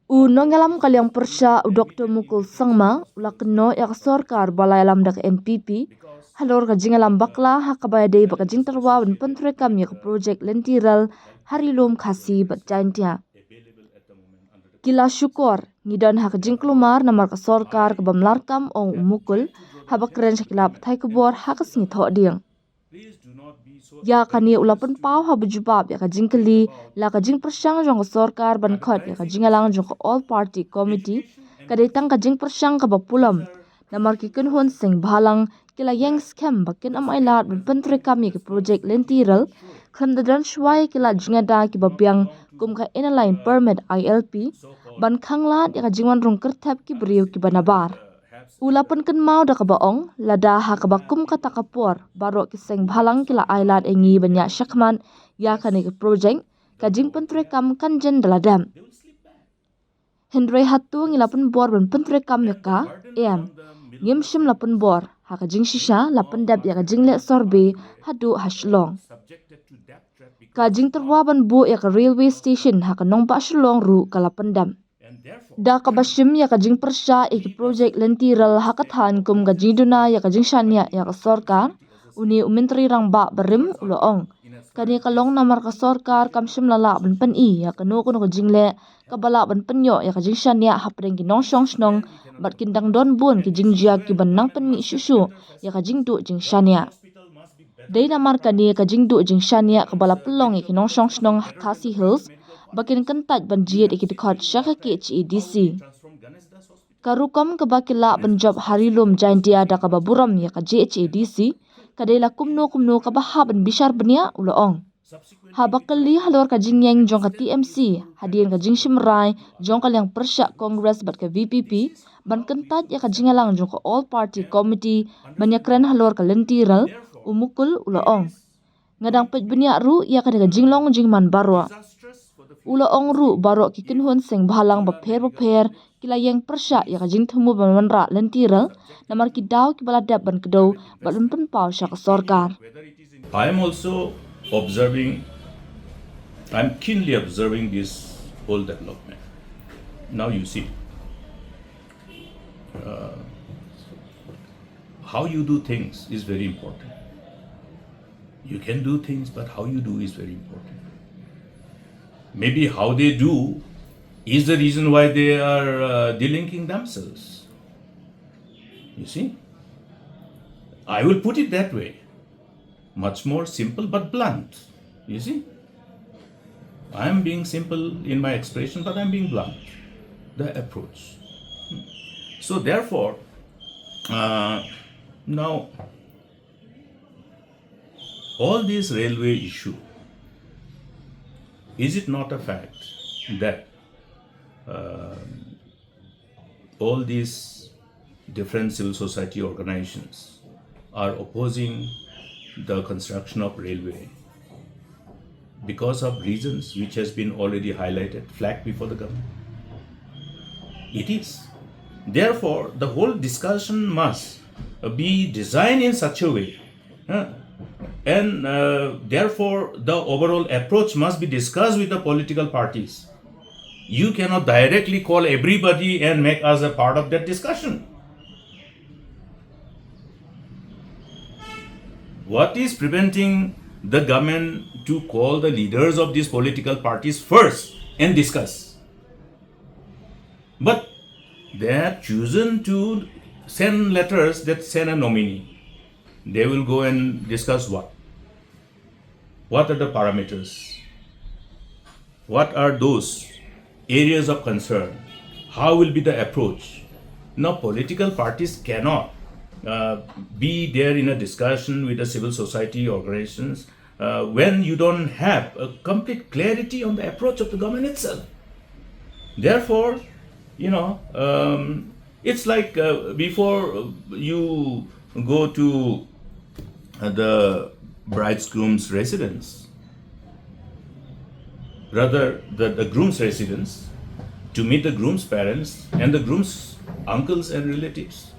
Nongalam kalyang persya Dr Mukul sangma ula Kynnoh yak Sorkar balayalam dak NPP halor ka jingalam bakla hakabaya dei baka jing terwa ban pentre kam yak projek lynti Rilum Khasi Jaintia. Kila syukur ngidan hak jing kelumar namar ka Sorkar ke bamlarkam ong Mukul habak keren syakila thai kebor hakas ni thok diang. Ya kani ulapan pau ha bujubab ya kajing keli la kajing persyang jong Sorkar ban khot ya kajing alang jong all party committee kadai tang kajing persyang ka bapulam namar ki Kynnoh sing bhalang kila yang scam bakin am ailat ban pentre kami ke project lentiral khandadan shwai kila jingada ki babyang kum ka inaline permit ILP ban khanglat ya kajing wan rong kertap ki beriu ki banabar. Ulapan kan mau dah kebaong, lada ha kebakum kata kapur, baru kiseng bhalang kila ailat engi banyak syakman, ya kani ke projek, kajing pentre kam kanjen daladam. Hendrai hatu ngilapan bor ban pentre kam yaka, ngim shim lapan bor, ha kajing shisha, lapan dab ya kajing lek sorbe, hadu hashlong. Kajing terwaban bu ya ke railway station, ha kanong pa shlong ru kalapan dam. Da kabashim ya kajing persya iki projek lentiral hakathan kum kajing duna ya kajing shania ya ka Sorkar uni umintri rang ba berim uloong kani kalong namar ka Sorkar kamshim lala ban pen I ya kanu kuno kajing le kabala ban penyo ya kajing shania hapdeng ki nong shong snong bat kindang don bun ki jing jia ki ban nang pen mi shushu ya kajing du jing shania dei namar kani kajing du jing shania kabala pelong ki nong shong snong Khasi Hills bakin kentat banjiet iki dekat syaka KHEDC. Karukom kebakila banjob Rilum Jaintia da kababuram ya ka JHADC, kadela kumno kabahab ban bishar benia uloong. Habakali halor ka jingyeng jong ka TMC, hadian ka jing shimrai jong ka liang persyak Congress bat ka VPP, ban kentat ya ka jingalang jong ka All Party Committee, banyakren halor ka lentiral, umukul uloong. Ngadang pet benia ru ya ka jinglong jingman barwa. Ula ong ru barok ki Kynnoh sing bhalang bapher kila yang persya ya kajing thumu banwanra lentiral namar ki daw ki baladap ban kedo balun pen pau sya ka Sorkar. I am also observing, I am keenly observing this whole development. Now you see, how you do things is very important. You can do things, but how you do is very important. Maybe how they do is the reason why they are delinking themselves. You see, I will put it that way. Much more simple but blunt. You see, I am being simple in my expression, but I am being blunt. The approach. So therefore, now all this railway issue, is it not a fact that all these different civil society organizations are opposing the construction of railway because of reasons which has been already highlighted, flagged before the government? It is. Therefore, the whole discussion must be designed in such a way and therefore the overall approach must be discussed with the political parties. You cannot directly call everybody and make us a part of that discussion. What is preventing the government to call the leaders of these political parties first and discuss? But they have chosen to send letters that send a nominee. They will go and discuss what? What are the parameters? What are those areas of concern? How will be the approach? Now, political parties cannot be there in a discussion with the civil society organizations when you don't have a complete clarity on the approach of the government itself. Therefore, it's like before you go to the bridegroom's residence, rather the groom's residence, to meet the groom's parents and the groom's uncles and relatives.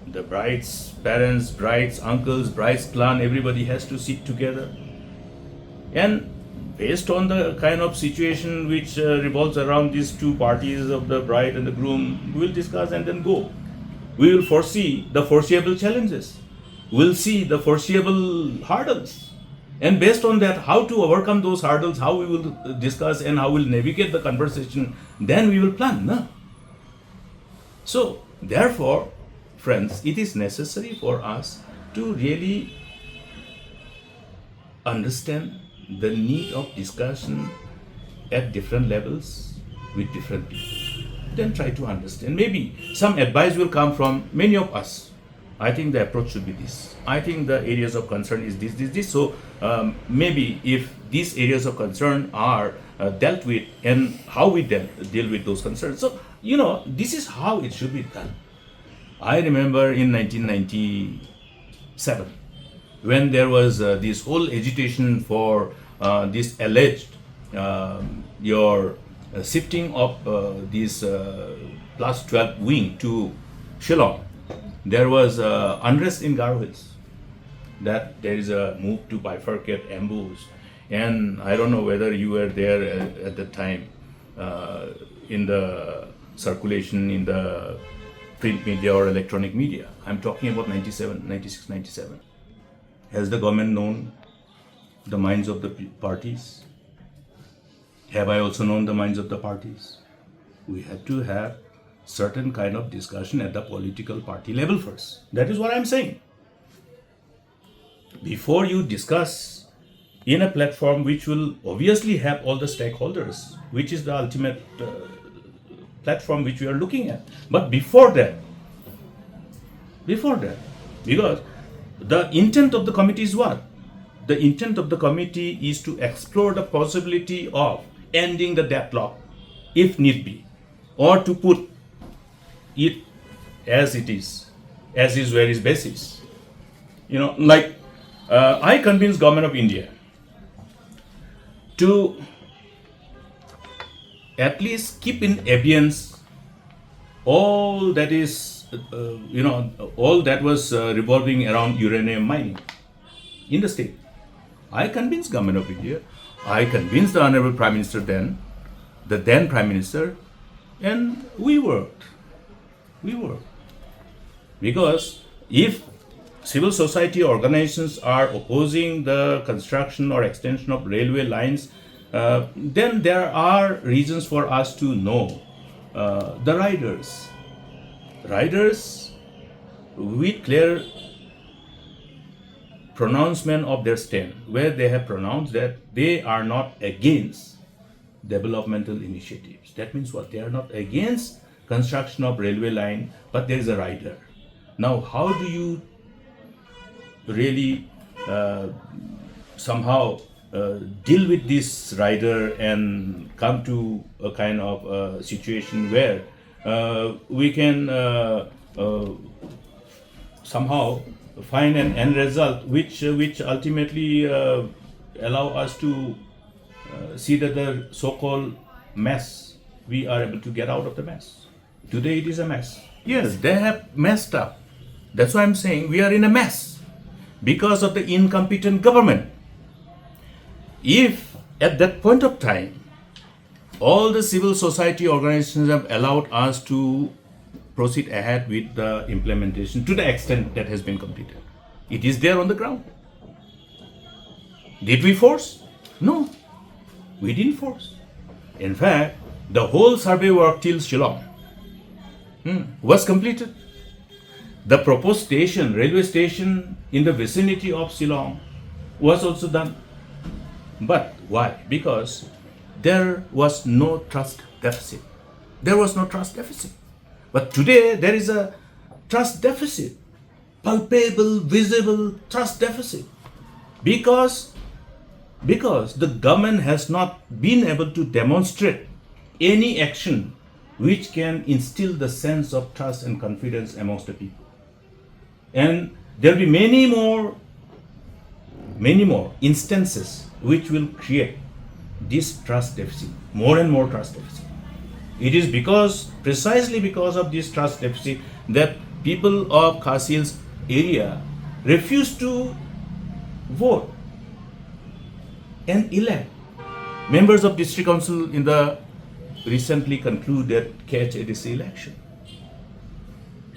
The bride's parents, bride's uncles, bride's clan, everybody has to sit together. And based on the kind of situation which revolves around these two parties of the bride and the groom, we will discuss and then go. We will foresee the foreseeable challenges. We'll see the foreseeable hurdles. And based on that, how to overcome those hurdles, how we will discuss and how we'll navigate the conversation, then we will plan. No? So, therefore, friends, it is necessary for us to really understand the need of discussion at different levels with different people. Then try to understand. Maybe some advice will come from many of us. I think the approach should be this. I think the areas of concern is this. So maybe if these areas of concern are dealt with and how we deal with those concerns. So, this is how it should be done. I remember in 1997, when there was this whole agitation for this alleged your shifting of this plus 12 wing to Shillong, there was unrest in Garo Hills, that there is a move to bifurcate ambush. And I don't know whether you were there at the time in the circulation in the print media or electronic media. I'm talking about 96, 97. Has the government known the minds of the parties? Have I also known the minds of the parties? We had to have certain kind of discussion at the political party level first. That is what I'm saying. Before you discuss in a platform which will obviously have all the stakeholders, which is the ultimate platform which we are looking at. But before that, because the intent of the committee is what? The intent of the committee is to explore the possibility of ending the deadlock, if need be, or to put it as it is where is basis. I convinced government of India to at least keep in abeyance all that is, all that was revolving around uranium mining in the state. I convinced government of India. I convinced the Honorable Prime Minister the then Prime Minister, and we worked. Because if civil society organizations are opposing the construction or extension of railway lines, then there are reasons for us to know the riders with clear pronouncement of their stand, where they have pronounced that they are not against developmental initiatives. That means what? They are not against construction of railway line, but there is a rider. Now, how do you really somehow deal with this rider and come to a kind of situation where we can somehow find an end result which ultimately allow us to see that the so-called mess, we are able to get out of the mess. Today it is a mess. Yes, they have messed up. That's why I'm saying we are in a mess because of the incompetent government. If at that point of time all the civil society organizations have allowed us to proceed ahead with the implementation to the extent that has been completed, it is there on the ground. Did we force? No, we didn't force. In fact, the whole survey work till Shillong was completed. The proposed station, railway station in the vicinity of Shillong was also done. But why? Because there was no trust deficit. But today there is a trust deficit, palpable, visible trust deficit, because the government has not been able to demonstrate any action which can instill the sense of trust and confidence amongst the people. And there will be many more instances which will create this trust deficit, more and more trust deficit. It is precisely because of this trust deficit that people of Khasi Hills area refuse to vote and elect members of district council in the recently concluded KHADC election.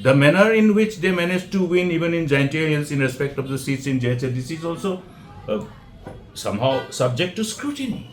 The manner in which they managed to win even in Jaintia Hills in respect of the seats in JHADC is also somehow subject to scrutiny.